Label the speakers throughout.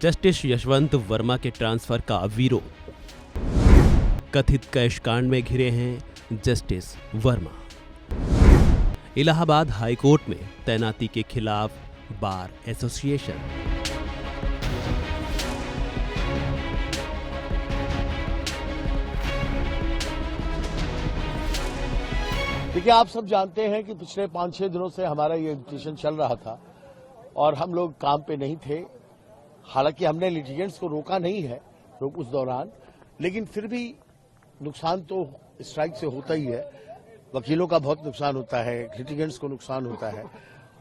Speaker 1: Justice Yashwant Verma के transfer का विरोध। कथित कैश कांड में घिरे हैं जस्टिस वर्मा। इलाहाबाद हाईकोर्ट में तैनाती के खिलाफ बार एसोसिएशन।
Speaker 2: देखिए, आप सब जानते हैं कि पिछले 5-6 दिनों से हमारा ये लिटिगेशन चल रहा था और हम लोग काम पे नहीं थे। हालांकि हमने लिटिगेंट्स को रोका नहीं है उस दौरान, लेकिन फिर भी नुकसान तो स्ट्राइक से होता ही है। वकीलों का बहुत नुकसान होता है, लिटिगेंट्स को नुकसान होता है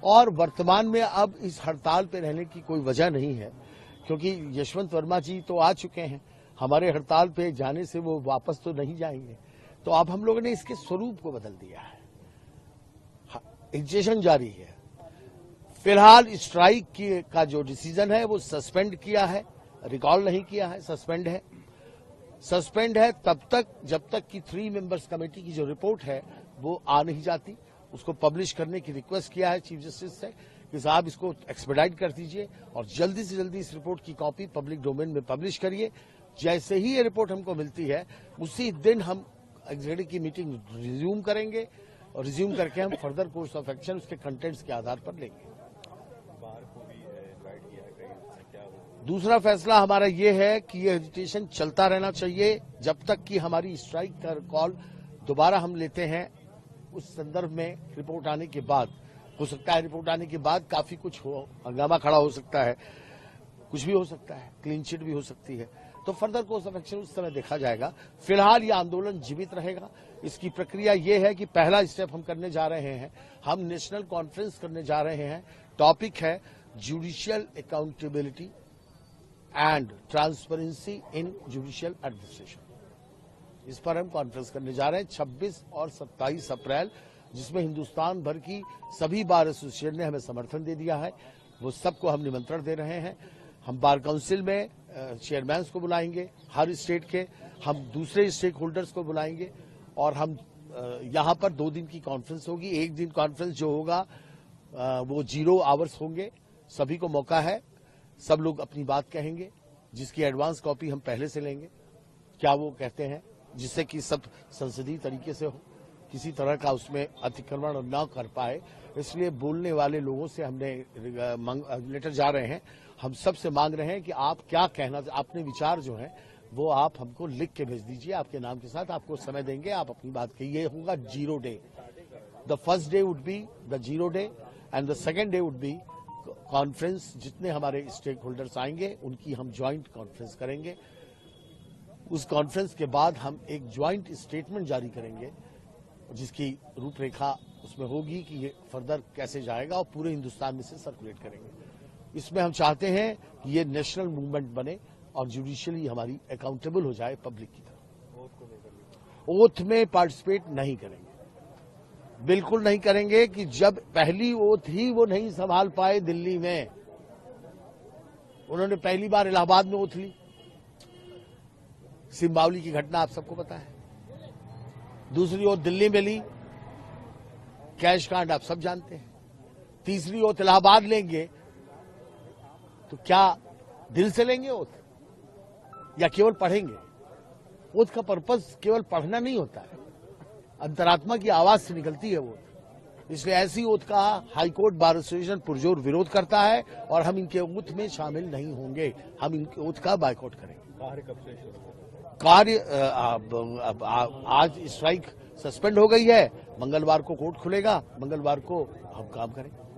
Speaker 2: और वर्तमान में अब इस हड़ताल पे रहने की कोई वजह नहीं है, क्योंकि यशवंत वर्मा जी तो आ चुके हैं। हमारे हड़ताल पे जाने से वो वापस तो नहीं जाएंगे, तो अब हम लोगों ने इसके स्वरूप को बदल दिया है। लिटिगेशन जारी है। फिलहाल स्ट्राइक का जो डिसीजन है वो सस्पेंड किया है, रिकॉल नहीं किया है, सस्पेंड है तब तक जब तक कि 3 मेंबर्स कमेटी की जो रिपोर्ट है वो आ नहीं जाती। उसको पब्लिश करने की रिक्वेस्ट किया है चीफ जस्टिस से कि साहब इसको एक्सपेडाइट कर दीजिए और जल्दी से जल्दी इस रिपोर्ट की कॉपी पब्लिक डोमेन में पब्लिश करिए। जैसे ही ये रिपोर्ट हमको मिलती है उसी दिन हम एग्जीक्यूटिव की मीटिंग रिज्यूम करेंगे और रिज्यूम करके हम फर्दर कोर्स ऑफ एक्शन उसके कंटेंट्स के आधार पर लेंगे। दूसरा फैसला हमारा ये है कि ये एजिटेशन चलता रहना चाहिए जब तक कि हमारी स्ट्राइक का कॉल दोबारा हम लेते हैं। उस संदर्भ में रिपोर्ट आने के बाद हो सकता है, रिपोर्ट आने के बाद काफी कुछ हो, हंगामा खड़ा हो सकता है, कुछ भी हो सकता है, क्लीन चिट भी हो सकती है, तो फर्दर कोर्स ऑफ एक्शन उस समय देखा जाएगा। फिलहाल ये आंदोलन जीवित रहेगा। इसकी प्रक्रिया ये है कि पहला स्टेप हम करने जा रहे हैं, हम नेशनल कॉन्फ्रेंस करने जा रहे हैं। टॉपिक है judicial accountability and transparency in judicial administration. इस पर हम कॉन्फ्रेंस करने जा रहे हैं 26 और 27 अप्रैल, जिसमें हिंदुस्तान भर की सभी बार एसोसिएशन ने हमें समर्थन दे दिया है। वो सबको हम निमंत्रण दे रहे हैं। हम बार काउंसिल में चेयरमैन को बुलाएंगे हर स्टेट के, हम दूसरे स्टेक होल्डर्स को बुलाएंगे और हम यहाँ पर 2 दिन की कॉन्फ्रेंस होगी। एक दिन कॉन्फ्रेंस जो होगा वो 0 आवर्स होंगे। सभी को मौका है, सब लोग अपनी बात कहेंगे, जिसकी एडवांस कॉपी हम पहले से लेंगे, क्या वो कहते हैं, जिससे कि सब संसदीय तरीके से हो, किसी तरह का उसमें अतिक्रमण न कर पाए। इसलिए बोलने वाले लोगों से हमने लेटर जा रहे हैं, हम सबसे मांग रहे हैं कि आप क्या कहना, अपने विचार जो हैं वो आप हमको लिख के भेज दीजिए आपके नाम के साथ। आपको समय देंगे, आप अपनी बात कहिए। होगा 0 day. The first day would be the 0 day and the second day would be conference. जितने हमारे स्टेक होल्डर्स आएंगे उनकी हम ज्वाइंट कॉन्फ्रेंस करेंगे। उस कॉन्फ्रेंस के बाद हम एक ज्वाइंट स्टेटमेंट जारी करेंगे, जिसकी रूपरेखा उसमें होगी कि ये फर्दर कैसे जाएगा और पूरे हिंदुस्तान में से सर्कुलेट करेंगे। इसमें हम चाहते हैं कि ये नेशनल मूवमेंट बने और जुडिशियली हमारी अकाउंटेबल हो जाए पब्लिक की तरफ। ओथ में पार्टिसिपेट नहीं करेंगे, बिल्कुल नहीं करेंगे। कि जब पहली ओथ ही वो नहीं संभाल पाए दिल्ली में, उन्होंने पहली बार इलाहाबाद में ओथ ली, सिंबावली की घटना आप सबको पता है। दूसरी ओथ दिल्ली में ली, कैश कांड आप सब जानते हैं। तीसरी ओथ इलाहाबाद लेंगे तो क्या दिल से लेंगे ओथ या केवल पढ़ेंगे? ओथ का पर्पस केवल पढ़ना नहीं होता है, अंतरात्मा की आवाज से निकलती है वो। इसलिए ऐसी ओथ का हाईकोर्ट बार एसोसिएशन पुरजोर विरोध करता है और हम इनके ओथ में शामिल नहीं होंगे। हम इनके ओथ का बायकॉट करेंगे। कार्य आज स्ट्राइक सस्पेंड हो गई है, मंगलवार को कोर्ट खुलेगा, मंगलवार को हम काम करेंगे।